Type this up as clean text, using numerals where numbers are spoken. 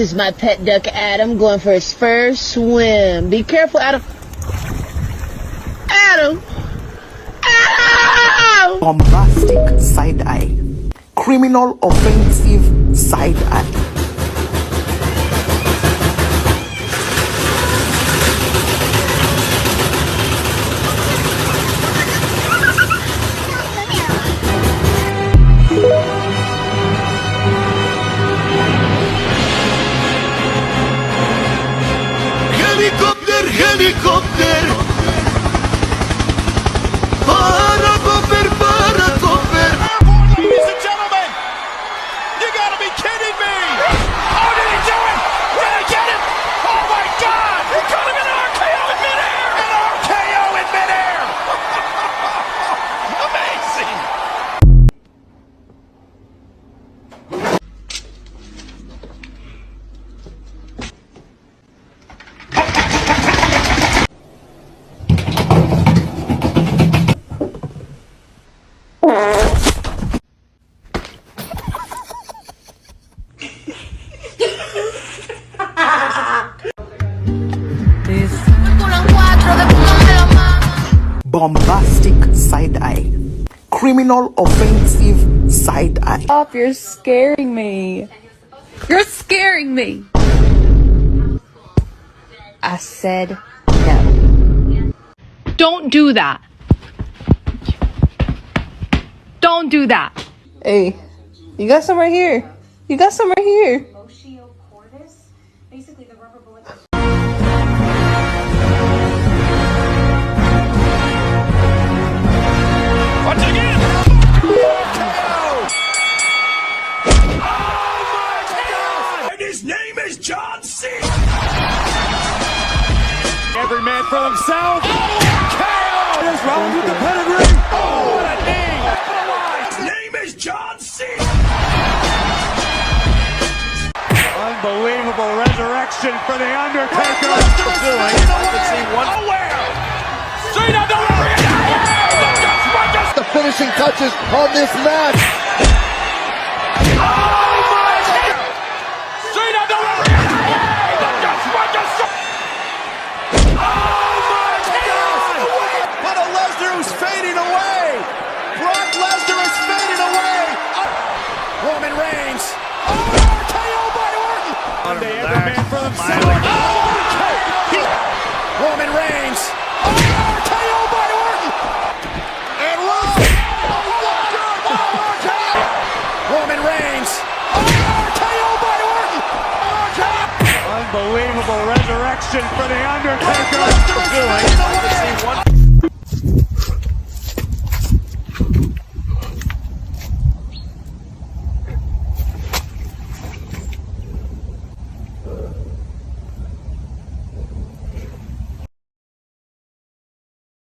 is my pet duck, Adam, going for his first swim. Be careful, Adam. Adam! Adam! Bombastic side eye. Criminal offensive side eye. Helicopter, helicopter. Paracopter, paracopter. Ladies and gentlemen, you gotta be kidding me! Oh, did he do it? Did he get it? Oh my God! He got him in an RKO in midair! An RKO in midair! Amazing! Bombastic side eye. Criminal offensive side eye. Stop, you're scaring me. You're scaring me. I said no. Don't do that. Don't do that. Hey, you got some right here. You got some right here. Basically the rubber bullet. Once again! And his name is John C. Every man for himself. KO! There's Rollins with the pedigree. Oh, what a knee! His name is John C. Unbelievable resurrection for the Undertaker. Nowhere! Straight up delivery. The finishing touches on this match. Oh my God! Straight up delivery. Oh my God! But a Lesnar who's fading away. Brock Lesnar is fading away. Roman Reigns. Oh, KO by Orton. Every man for himself. Roman Reigns. KO by Orton. And Roman Reigns. KO by Orton. Unbelievable resurrection for the Undertaker.